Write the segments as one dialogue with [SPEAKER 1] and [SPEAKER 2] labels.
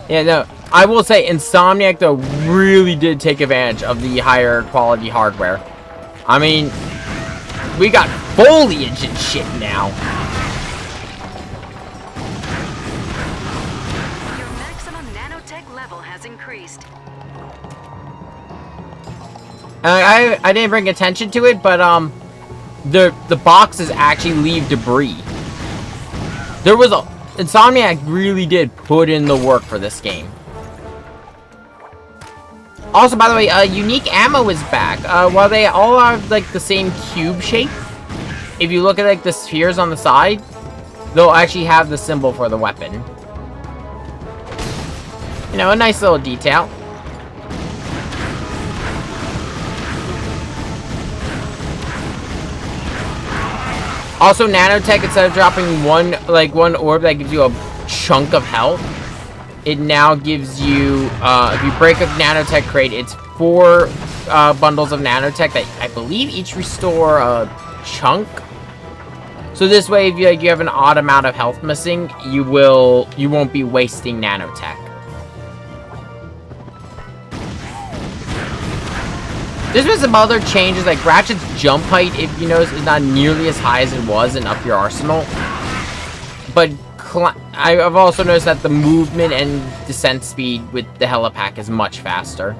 [SPEAKER 1] Yeah, no, I will say Insomniac, though, really did take advantage of the higher quality hardware. I mean, we got foliage and shit now.
[SPEAKER 2] Your maximum nanotech level has increased.
[SPEAKER 1] I didn't bring attention to it, but the boxes actually leave debris. There was a Insomniac really did put in the work for this game. Also, by the way, unique ammo is back. While they all are like the same cube shape, if you look at like the spheres on the side, they'll actually have the symbol for the weapon. You know, a nice little detail. Also, nanotech, instead of dropping one orb that gives you a chunk of health, it now gives you, if you break a nanotech crate, it's 4 bundles of nanotech that I believe each restore a chunk. So this way, if you have an odd amount of health missing, you won't be wasting nanotech. There's been some other changes, like Ratchet's jump height, if you notice, is not nearly as high as it was in Up Your Arsenal. But I've also noticed that the movement and descent speed with the helipack is much faster.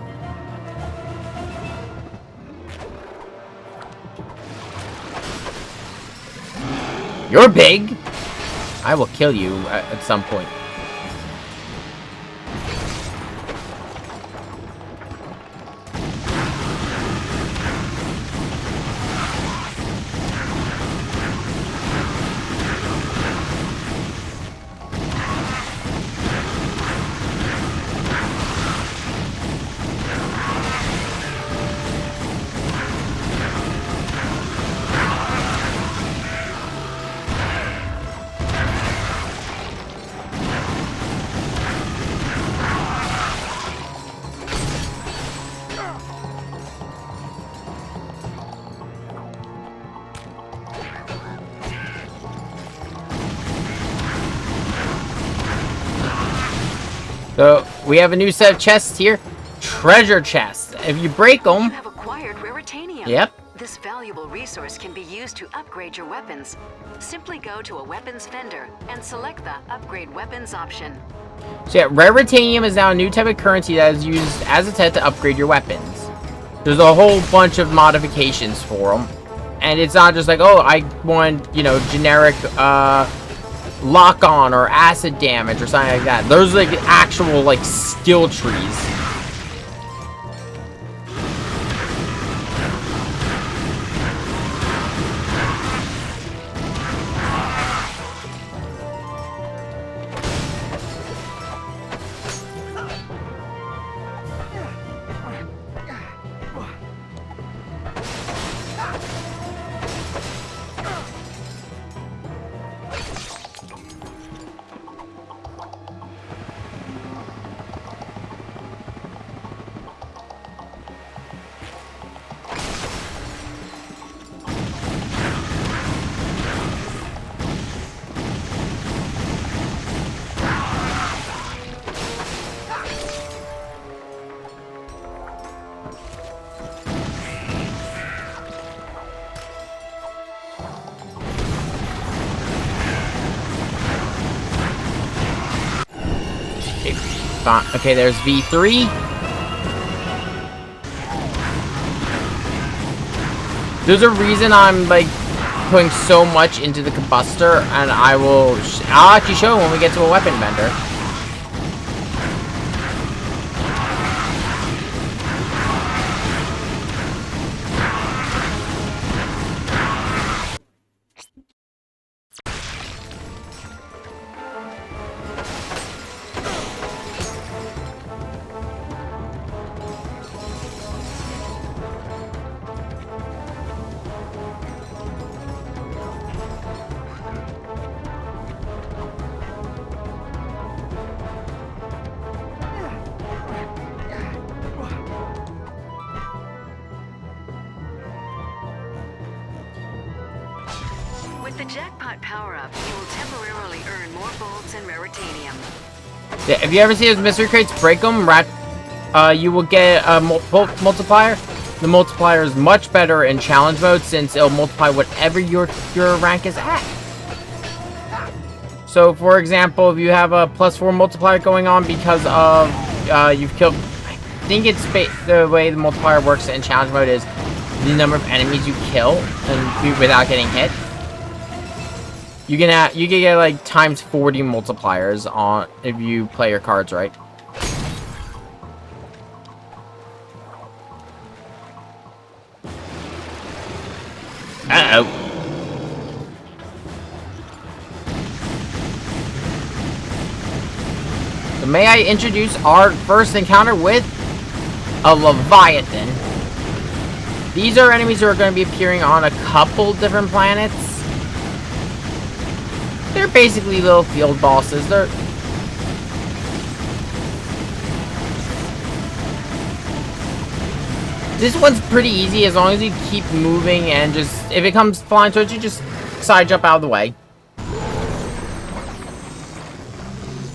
[SPEAKER 1] You're big! I will kill you at some point. So, we have a new set of chests here. Treasure chests. If you break them...
[SPEAKER 2] You have acquired raritanium.
[SPEAKER 1] Yep.
[SPEAKER 2] This valuable resource can be used to upgrade your weapons. Simply go to a weapons vendor and select the Upgrade Weapons option.
[SPEAKER 1] So yeah, raritanium is now a new type of currency that is used as a set to upgrade your weapons. There's a whole bunch of modifications for them. And it's not just like, oh, I want, you know, generic, lock-on or acid damage or something like that. Those are like actual like skill trees. Okay, there's V3. There's a reason I'm like putting so much into the combustor, and I'll actually show when we get to a weapon vendor.
[SPEAKER 2] With the jackpot power-up, you will temporarily earn more bolts and raritanium.
[SPEAKER 1] Yeah, if you ever see those mystery crates, break them. You will get a multiplier. The multiplier is much better in challenge mode since it'll multiply whatever your rank is at. So, for example, if you have a +4 multiplier going on because of you've killed, I think it's the way the multiplier works in challenge mode is the number of enemies you kill and without getting hit. You can get like times 40 multipliers on if you play your cards right. Uh-oh. So may I introduce our first encounter with a Leviathan. These are enemies who are going to be appearing on a couple different planets. They're basically little field bosses. This one's pretty easy as long as you keep moving and just, if it comes flying towards you, just side jump out of the way.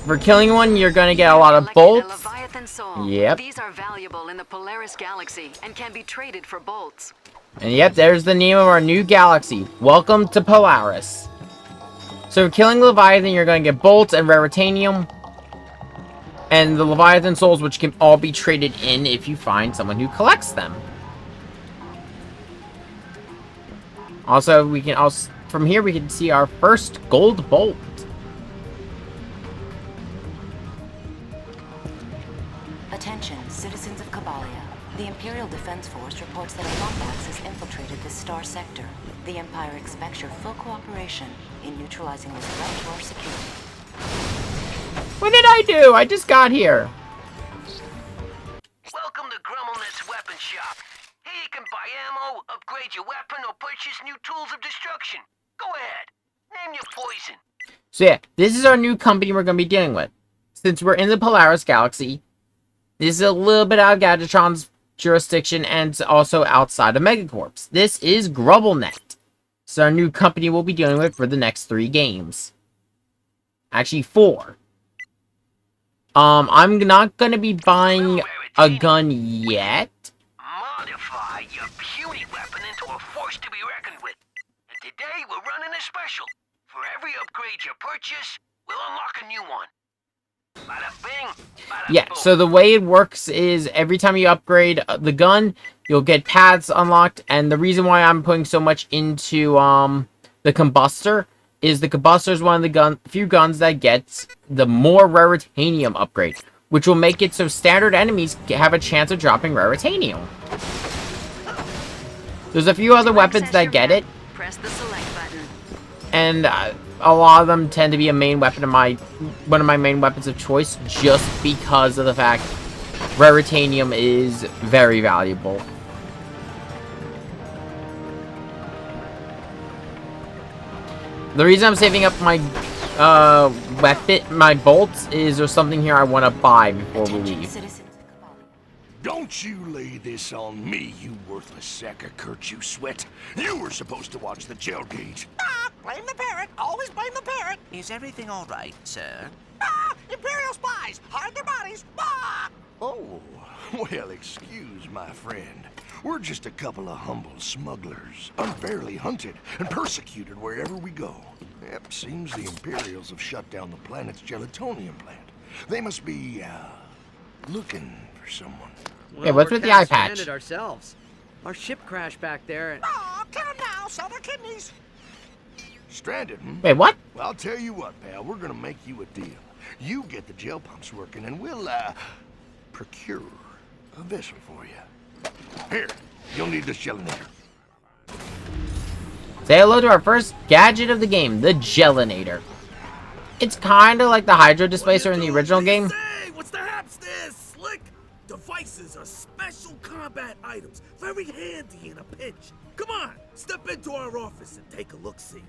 [SPEAKER 1] For killing one, you're going to get a lot of bolts. Yep.
[SPEAKER 2] These are valuable in the Polaris galaxy and can be traded for bolts.
[SPEAKER 1] And yep, there's the name of our new galaxy. Welcome to Polaris. So for killing Leviathan, you're going to get bolts and raritanium. And the Leviathan souls, which can all be traded in if you find someone who collects them. Also, from here we can see our first gold bolt.
[SPEAKER 3] Attention, citizens of Kabalia. The Imperial Defense Force reports that a Lombax has infiltrated the Star Sector. The Empire expects your full cooperation in neutralizing this threat to our security.
[SPEAKER 1] What did I do? I just got here.
[SPEAKER 4] Welcome to Grummelnet's Weapon Shop. Here you can buy ammo, upgrade your weapon, or purchase new tools of destruction. Go ahead. Name your poison.
[SPEAKER 1] So yeah, this is our new company we're going to be dealing with. Since we're in the Polaris Galaxy, this is a little bit out of Gadgetron's jurisdiction and also outside of Megacorp's. This is Grummelnet. It's our new company we'll be dealing with for the next 3 games. Actually, 4. I'm not gonna be buying a gun yet.
[SPEAKER 4] Modify your puny weapon into a force to be reckoned with. And today we're running a special. For every upgrade you purchase, we'll unlock a new one. Bada bing, bada
[SPEAKER 1] Yeah,
[SPEAKER 4] boom.
[SPEAKER 1] so the way it works is every time you upgrade the gun, you'll get paths unlocked. And the reason why I'm putting so much into the combustor is the combustor is one of the few guns that gets the more raritanium upgrade, which will make it so standard enemies have a chance of dropping raritanium. There's a few other weapons that get it,
[SPEAKER 2] Press the select button.
[SPEAKER 1] and a lot of them tend to be a main weapon of one of my main weapons of choice, just because of the fact raritanium is very valuable. The reason I'm saving up my my bolts is there's something here I want to buy before we
[SPEAKER 3] Attention,
[SPEAKER 1] leave.
[SPEAKER 3] citizens of Kabalia.
[SPEAKER 5] Don't you lay this on me, you worthless sack of Kurt, you sweat. You were supposed to watch the jail gauge.
[SPEAKER 6] Blame the parrot. Always blame the parrot.
[SPEAKER 7] Is everything all right, sir?
[SPEAKER 6] Imperial spies. Hide their bodies.
[SPEAKER 5] Oh, well, excuse my friend. We're just a couple of humble smugglers, unfairly hunted and persecuted wherever we go. Yep, seems the Imperials have shut down the planet's gelatonium plant. They must be, looking for someone.
[SPEAKER 1] Hey, what's with the eye patch?
[SPEAKER 8] Stranded ourselves. Our ship crashed back there. And...
[SPEAKER 6] Kill them now. Sell their kidneys.
[SPEAKER 5] Stranded, hmm?
[SPEAKER 1] Wait, what?
[SPEAKER 5] Well, I'll tell you what, pal. We're gonna make you a deal. You get the gel pumps working, and we'll, procure a vessel for you. Here, you'll need this gelinator.
[SPEAKER 1] Say hello to our first gadget of the game, the Gelinator. It's kind of like the Hydro Displacer in the original game.
[SPEAKER 9] Say, what's the haps there, Slick? Devices are special combat items, very handy in a pinch. Come on, step into our office and take a look-see.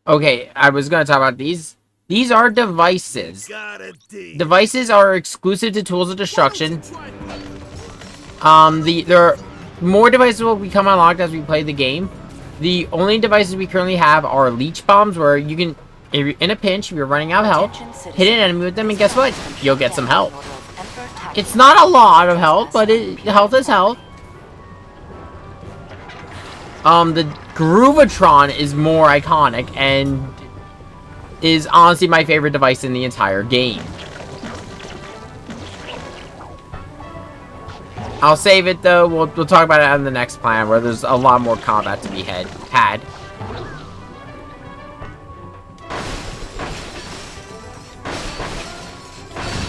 [SPEAKER 1] Okay, I was going to talk about these. These are devices.
[SPEAKER 9] Got a D.
[SPEAKER 1] Devices are exclusive to Tools of Destruction. There are more devices will become unlocked as we play the game. The only devices we currently have are leech bombs, where you can If you're in a pinch, if you're running out of health, hit an enemy with them, and guess what? You'll get some health. It's not a lot of health, but health is health. The Groovatron is more iconic and is honestly my favorite device in the entire game. I'll save it though. We'll talk about it on the next plan where there's a lot more combat to be had.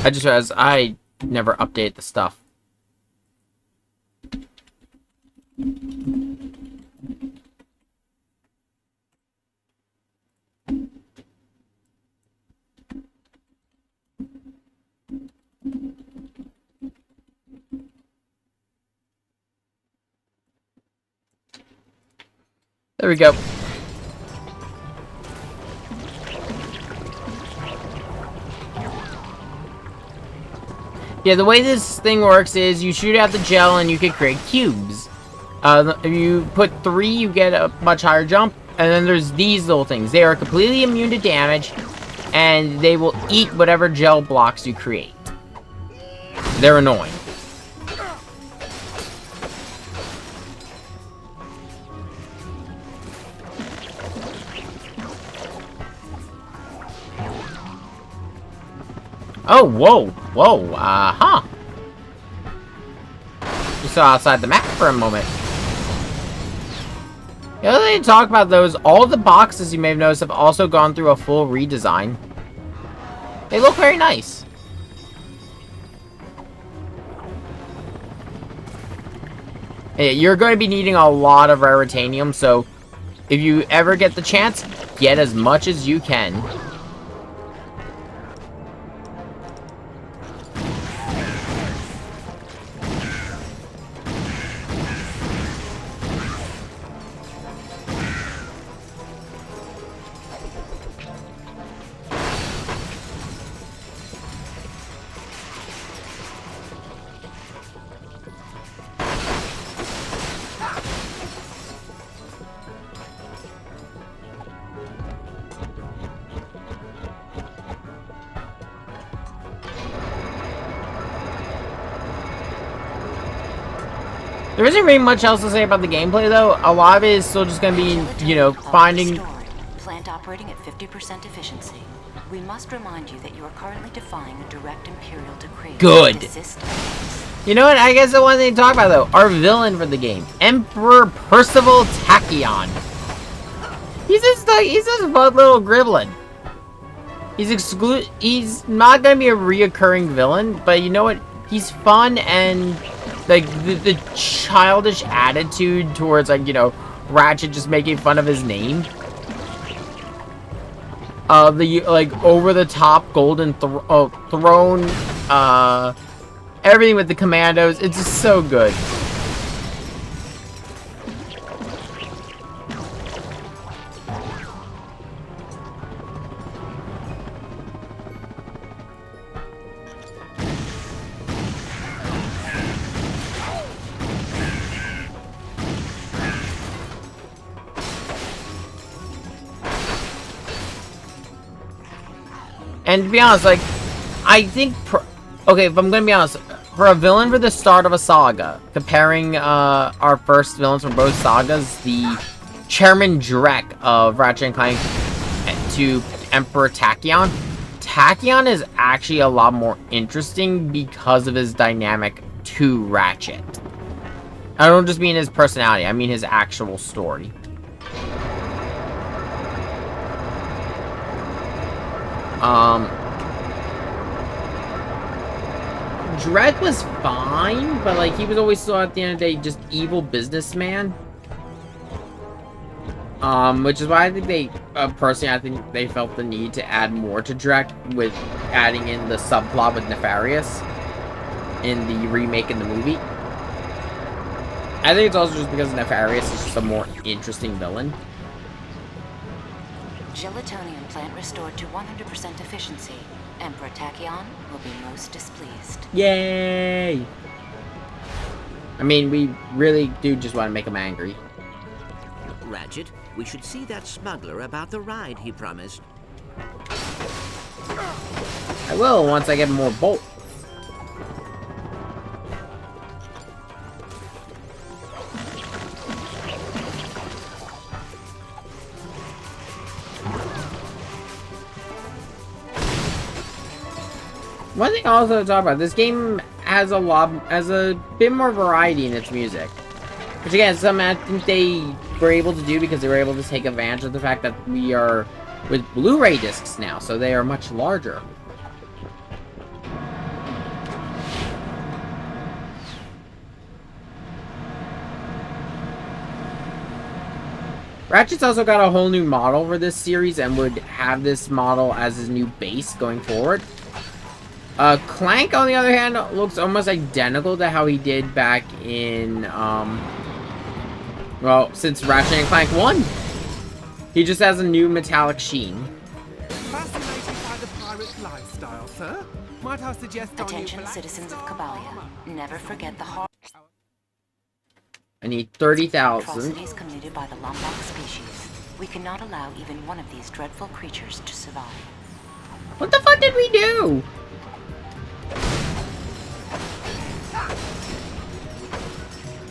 [SPEAKER 1] I just realized I never update the stuff. There we go. Yeah, the way this thing works is you shoot out the gel and you can create cubes. If you put 3, you get a much higher jump. And then there's these little things. They are completely immune to damage, and they will eat whatever gel blocks you create. They're annoying. Oh, whoa, whoa, You saw outside the map for a moment. The other thing to talk about, though, is all the boxes you may have noticed have also gone through a full redesign. They look very nice. Yeah, you're going to be needing a lot of Raritanium, so if you ever get the chance, get as much as you can. There isn't really much else to say about the gameplay, though. A lot of it is still just going to be, you know, finding...
[SPEAKER 3] Plant operating at 50% efficiency. We must remind you that you are currently defying a direct Imperial decree.
[SPEAKER 1] Good. You know what? I guess the one thing to talk about, though, our villain for the game, Emperor Percival Tachyon. He's just a fun little gremlin. He's not going to be a reoccurring villain, but you know what? He's fun, and like the childish attitude towards, like, you know, Ratchet just making fun of his name. The like over the top golden throne, everything with the commandos, it's just so good. And to be honest, like, I think, okay, if I'm gonna be honest, for a villain for the start of a saga, comparing our first villains from both sagas, the Chairman Drek of Ratchet and Clank to Emperor Tachyon, Tachyon is actually a lot more interesting because of his dynamic to Ratchet. I don't just mean his personality, I mean his actual story. Dredd was fine, but like he was always still at the end of the day just evil businessman. Which is why I think they, personally, I think they felt the need to add more to Dredd with adding in the subplot with Nefarious in the remake in the movie. I think it's also just because Nefarious is just a more interesting villain.
[SPEAKER 3] Gelatonium plant restored to 100% efficiency. Emperor Tachyon will be most displeased.
[SPEAKER 1] Yay! I mean, we really do just want to make him angry.
[SPEAKER 7] Ratchet, we should see that smuggler about the ride he promised.
[SPEAKER 1] I will once I get more bolts. One thing also to talk about, this game has a bit more variety in its music. Which again, is something I think they were able to do because they were able to take advantage of the fact that we are with Blu-ray discs now, so they are much larger. Ratchet's also got a whole new model for this series and would have this model as his new base going forward. Clank, on the other hand, looks almost identical to how he did back in, well, since Ratchet and Clank 1. He just has a new metallic sheen.
[SPEAKER 6] Fascinated by the pirate lifestyle, sir? Might I suggest
[SPEAKER 3] Attention, citizens of Cabalia. Never forget the horror
[SPEAKER 1] I need 30,000.
[SPEAKER 3] atrocities committed by the Lombok species. We cannot allow even one of these dreadful creatures to survive.
[SPEAKER 1] What the fuck did we do?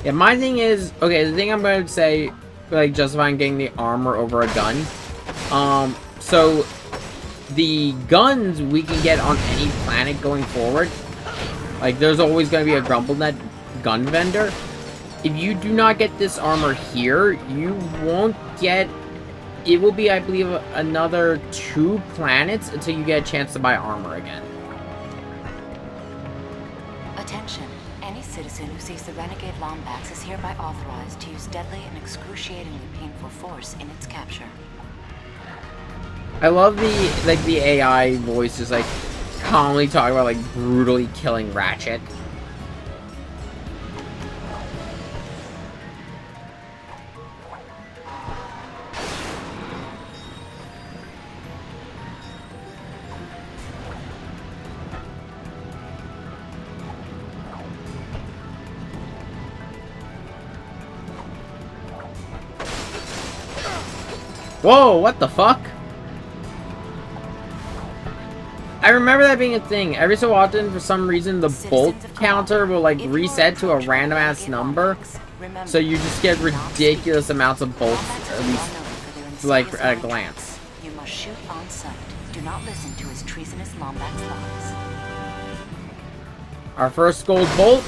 [SPEAKER 1] Yeah, my thing is, okay, the thing I'm going to say, like, justifying getting the armor over a gun. So, the guns we can get on any planet going forward. Like, there's always going to be a GrumbleNet gun vendor. If you do not get this armor here, you won't get... It will be, I believe, another 2 planets until you get a chance to buy armor again.
[SPEAKER 3] Attention. Any citizen who sees the renegade Lombax is hereby authorized to use deadly and excruciatingly painful force in its capture.
[SPEAKER 1] I love the AI voice just like calmly talking about like brutally killing Ratchet. Whoa, what the fuck? I remember that being a thing. Every so often, for some reason, the bolt counter will like reset to a random ass number. So you just get ridiculous amounts of bolts, at least like at a glance.
[SPEAKER 3] You must shoot on sight. Do not listen to his treasonous Lombax lies.
[SPEAKER 1] Our first gold bolt.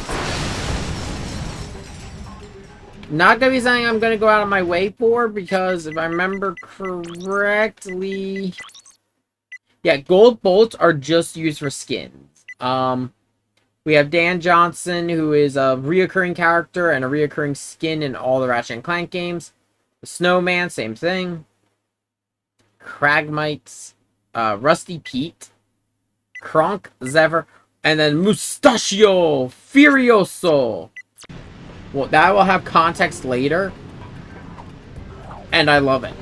[SPEAKER 1] Not gonna be something I'm gonna go out of my way for, because if I remember correctly... Yeah, gold bolts are just used for skins. We have Dan Johnson, who is a reoccurring character and a reoccurring skin in all the Ratchet and Clank games. The Snowman, same thing. Cragmites, Rusty Pete, Kronk, Zephyr, and then Mustachio Furioso. Well, that will have context later, and I love it.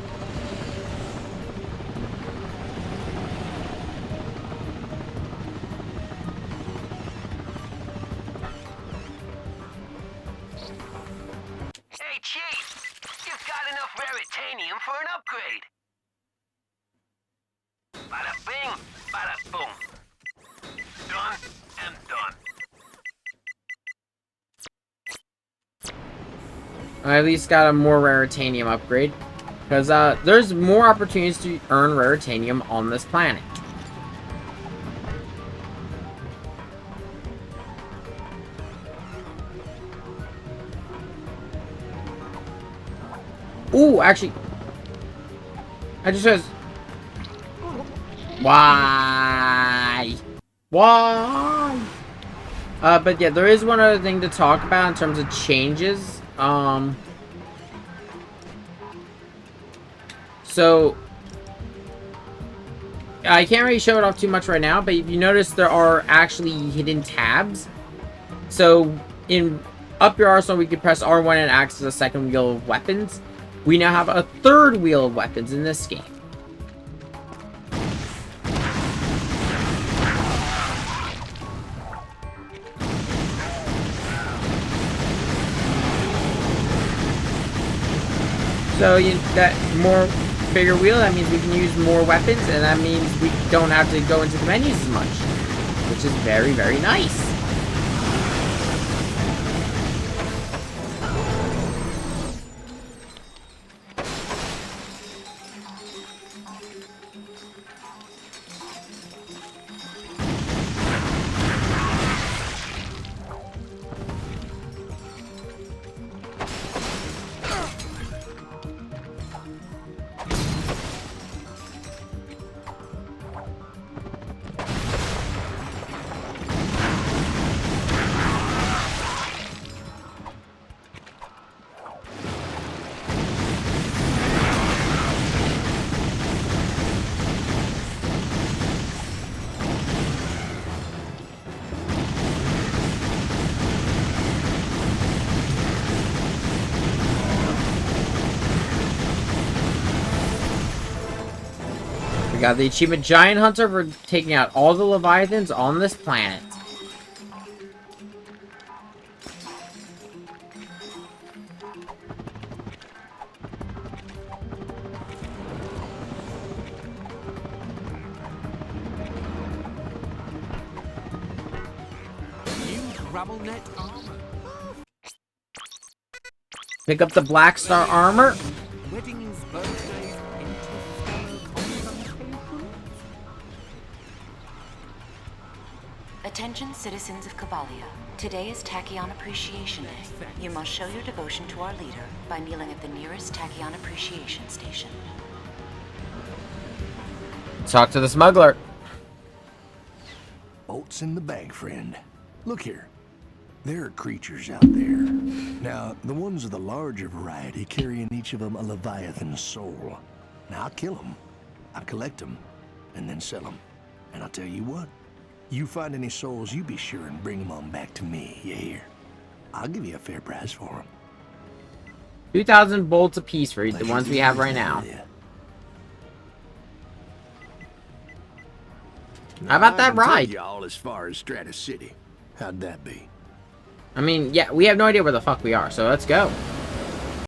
[SPEAKER 4] Hey, Chief, you've got enough Veritanium for an upgrade. Bada bing, bada boom. Done and done.
[SPEAKER 1] I at least got a more Raritanium upgrade. Because there's more opportunities to earn Raritanium on this planet. Ooh, actually... I just says... Why? Why? But yeah, there is one other thing to talk about in terms of changes. So I can't really show it off too much right now, but if you notice, there are actually hidden tabs. So in Up Your Arsenal, we could press R1 and access a second wheel of weapons. We now have a third wheel of weapons in this game. So that bigger wheel, that means we can use more weapons, and that means we don't have to go into the menus as much. which is very, very nice. We got the achievement Giant Hunter for taking out all the Leviathans on this planet.
[SPEAKER 6] New gravel net armor.
[SPEAKER 1] Pick up the Black Star armor.
[SPEAKER 6] Weddings, birthdays, interstellar confrontations.
[SPEAKER 3] Attention, citizens of Kabalia. Today is Tachyon Appreciation Day. You must show your devotion to our leader by kneeling at the nearest Tachyon Appreciation Station.
[SPEAKER 1] Talk to the smuggler.
[SPEAKER 5] Bolts in the bag, friend. Look here. There are creatures out there. Now, the ones of the larger variety carry in each of them a Leviathan soul. Now, I'll kill them. I'll collect them, and then sell them. And I'll tell you what. You find any souls, you be sure and bring them on back to me, you hear? I'll give you a fair price for them.
[SPEAKER 1] 2,000 bolts apiece for the ones we have right now. How about that ride?
[SPEAKER 5] Y'all as far as Stratus City. How'd that be?
[SPEAKER 1] I mean, yeah, we have no idea where the fuck we are, so let's go.